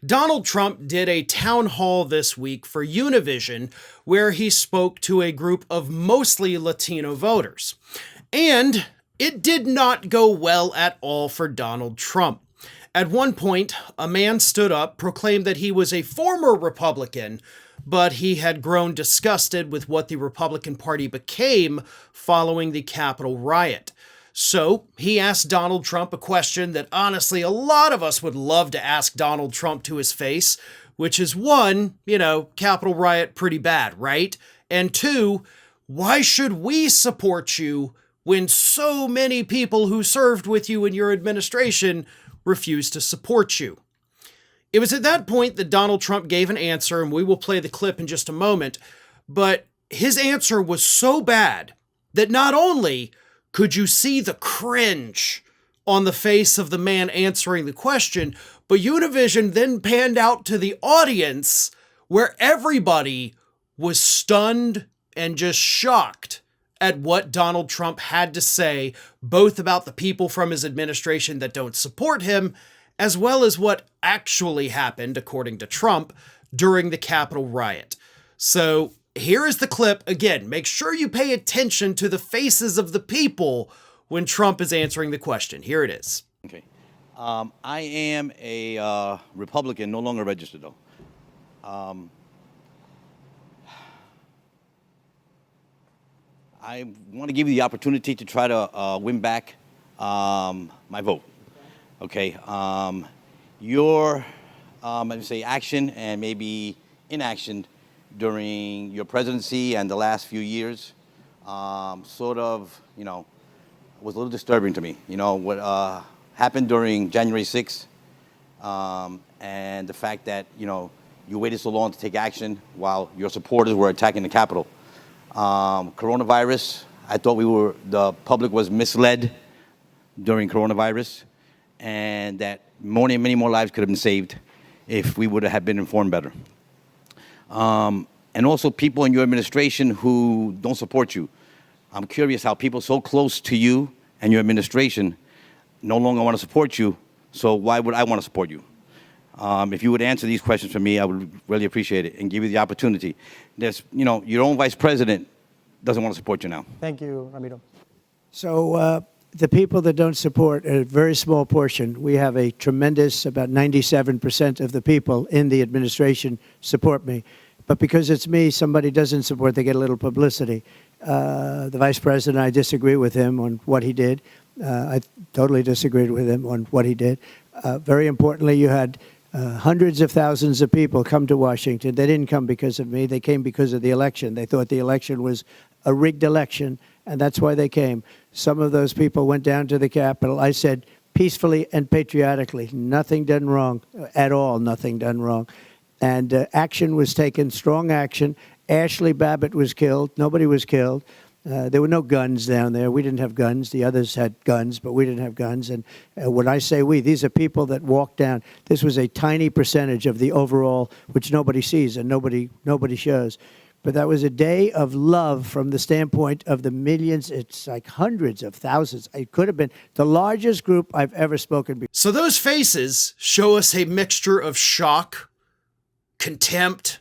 Donald Trump did a town hall this week for Univision where he spoke to a group of mostly Latino voters. And it did not go well at all for Donald Trump. At one point, a man stood up, proclaimed that he was a former Republican, but he had grown disgusted with what the Republican Party became following the Capitol riot. So he asked Donald Trump a question that honestly a lot of us would love to ask Donald Trump to his face, which is one, Capitol riot pretty bad, right? And two, why should we support you when so many people who served with you in your administration refuse to support you? It was at that point that Donald Trump gave an answer, and we will play the clip in just a moment, but his answer was so bad that not only could you see the cringe on the face of the man answering the question, but Univision then panned out to the audience where everybody was stunned and just shocked at what Donald Trump had to say, both about the people from his administration that don't support him, as well as what actually happened, according to Trump, during the Capitol riot. So here is the clip. Again, make sure you pay attention to the faces of the people when Trump is answering the question. Here it is. Okay. I am a Republican, no longer registered, though. I want to give you the opportunity to try to win back my vote. Okay. Your, let me say, action and maybe inaction during your presidency and the last few years sort of, was a little disturbing to me. What happened during January 6th and the fact that, you waited so long to take action while your supporters were attacking the Capitol. Coronavirus, I thought the public was misled during coronavirus, and that many more lives could have been saved if we would have been informed better. And also people in your administration who don't support you. I'm curious how people so close to you and your administration no longer want to support you, so why would I want to support you? If you would answer these questions for me, I would really appreciate it and give you the opportunity. Your own vice president doesn't want to support you now. Thank you, Ramiro. So the people that don't support, a very small portion, we have a tremendous, about 97% of the people in the administration support me. But because it's me, somebody doesn't support, they get a little publicity. The vice president, I disagree with him on what he did. I totally disagreed with him on what he did. Very importantly, you had hundreds of thousands of people come to Washington. They didn't come because of me. They came because of the election. They thought the election was a rigged election, and that's why they came. Some of those people went down to the Capitol. I said peacefully and patriotically, nothing done wrong at all, nothing done wrong. And action was taken, strong action. Ashley Babbitt was killed. Nobody was killed. There were no guns down there. We didn't have guns. The others had guns, but we didn't have guns. And when I say we, these are people that walked down. This was a tiny percentage of the overall, which nobody sees and nobody shows. But that was a day of love from the standpoint of the millions. It's like hundreds of thousands. It could have been the largest group I've ever spoken before. So those faces show us a mixture of shock, contempt,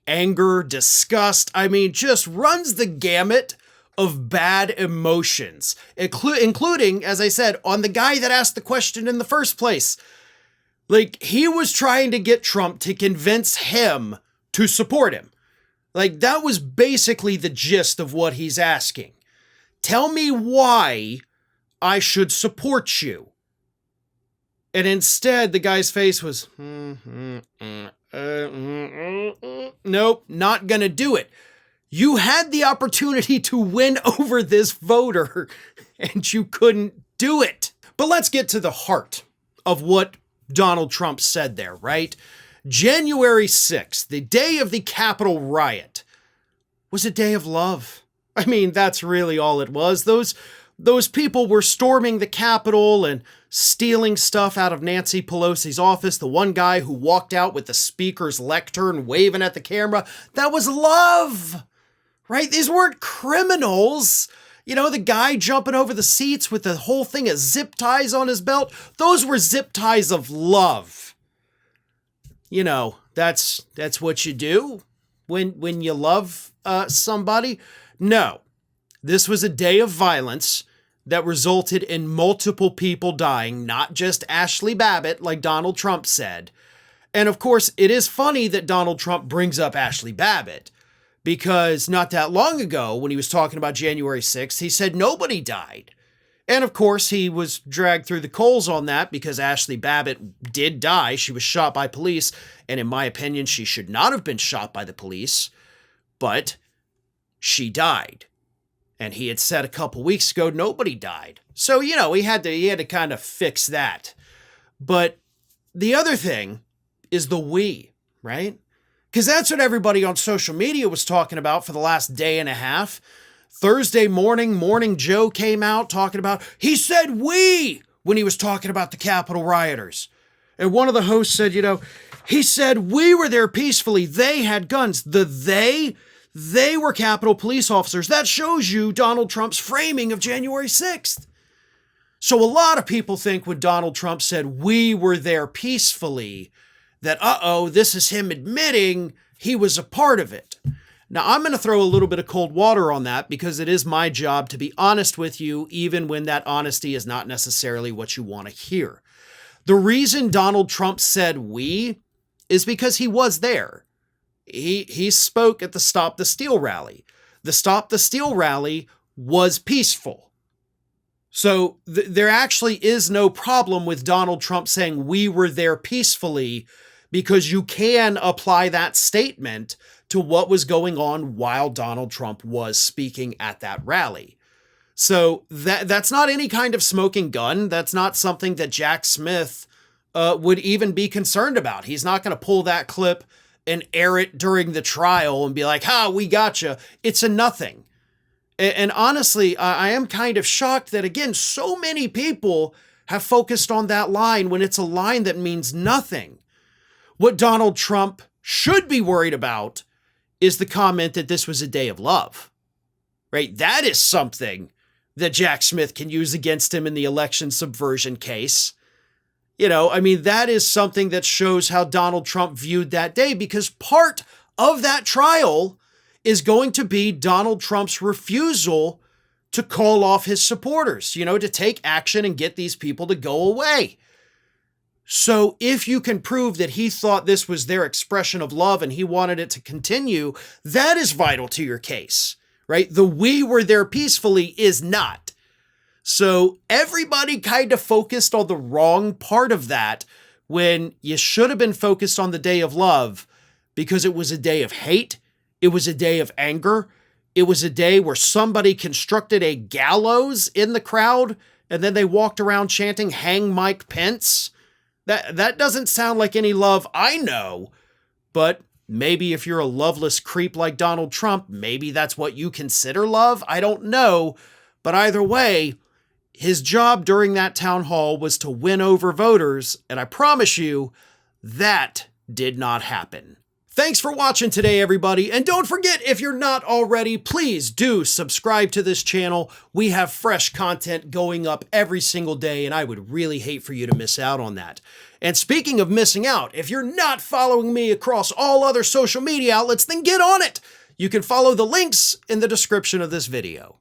anger, disgust. Just runs the gamut of bad emotions, including, as I said, on the guy that asked the question in the first place. He was trying to get Trump to convince him to support him. That was basically the gist of what he's asking. Tell me why I should support you. And instead, the guy's face was, nope, not gonna do it. You had the opportunity to win over this voter, and you couldn't do it. But let's get to the heart of what Donald Trump said there, right? January 6th, the day of the Capitol riot, was a day of love. That's really all it was. Those people were storming the Capitol and stealing stuff out of Nancy Pelosi's office. The one guy who walked out with the speaker's lectern waving at the camera, that was love, right? These weren't criminals. The guy jumping over the seats with the whole thing of zip ties on his belt, those were zip ties of love. you know, that's what you do when you love somebody. No, this was a day of violence that resulted in multiple people dying, not just Ashley Babbitt, like Donald Trump said. And of course, it is funny that Donald Trump brings up Ashley Babbitt, because not that long ago, when he was talking about January 6th, he said nobody died. And of course, he was dragged through the coals on that because Ashley Babbitt did die. She was shot by police, and in my opinion, she should not have been shot by the police, but she died. And he had said a couple weeks ago, nobody died. So, you know, he had to kind of fix that. But the other thing is the we, right? Because that's what everybody on social media was talking about for the last day and a half. Thursday morning, Morning Joe came out talking about, he said we, when he was talking about the Capitol rioters. And one of the hosts said, you know, he said we were there peacefully. They had guns. They were Capitol police officers. That shows you Donald Trump's framing of January 6th. So a lot of people think when Donald Trump said we were there peacefully, that, this is him admitting he was a part of it. Now, I'm going to throw a little bit of cold water on that because it is my job to be honest with you, even when that honesty is not necessarily what you want to hear. The reason Donald Trump said we is because he was there. He spoke at the Stop the Steal rally. The Stop the Steal rally was peaceful. So there actually is no problem with Donald Trump saying we were there peacefully, because you can apply that statement to what was going on while Donald Trump was speaking at that rally. So that's not any kind of smoking gun. That's not something that Jack Smith would even be concerned about. He's not going to pull that clip and air it during the trial and be like, we gotcha. It's a nothing. And honestly, I am kind of shocked that, again, so many people have focused on that line when it's a line that means nothing. What Donald Trump should be worried about is the comment that this was a day of love, right? That is something that Jack Smith can use against him in the election subversion case. You know, I mean, that is something that shows how Donald Trump viewed that day, because part of that trial is going to be Donald Trump's refusal to call off his supporters, you know, to take action and get these people to go away. So if you can prove that he thought this was their expression of love and he wanted it to continue, that is vital to your case, right? The we were there peacefully is not. So everybody kind of focused on the wrong part of that when you should have been focused on the day of love, because it was a day of hate. It was a day of anger. It was a day where somebody constructed a gallows in the crowd and then they walked around chanting, "Hang Mike Pence." That doesn't sound like any love I know, but maybe if you're a loveless creep like Donald Trump, maybe that's what you consider love. I don't know. But either way, his job during that town hall was to win over voters, and I promise you, that did not happen. Thanks for watching today, everybody. And don't forget, if you're not already, please do subscribe to this channel. We have fresh content going up every single day, and I would really hate for you to miss out on that. And speaking of missing out, if you're not following me across all other social media outlets, then get on it. You can follow the links in the description of this video.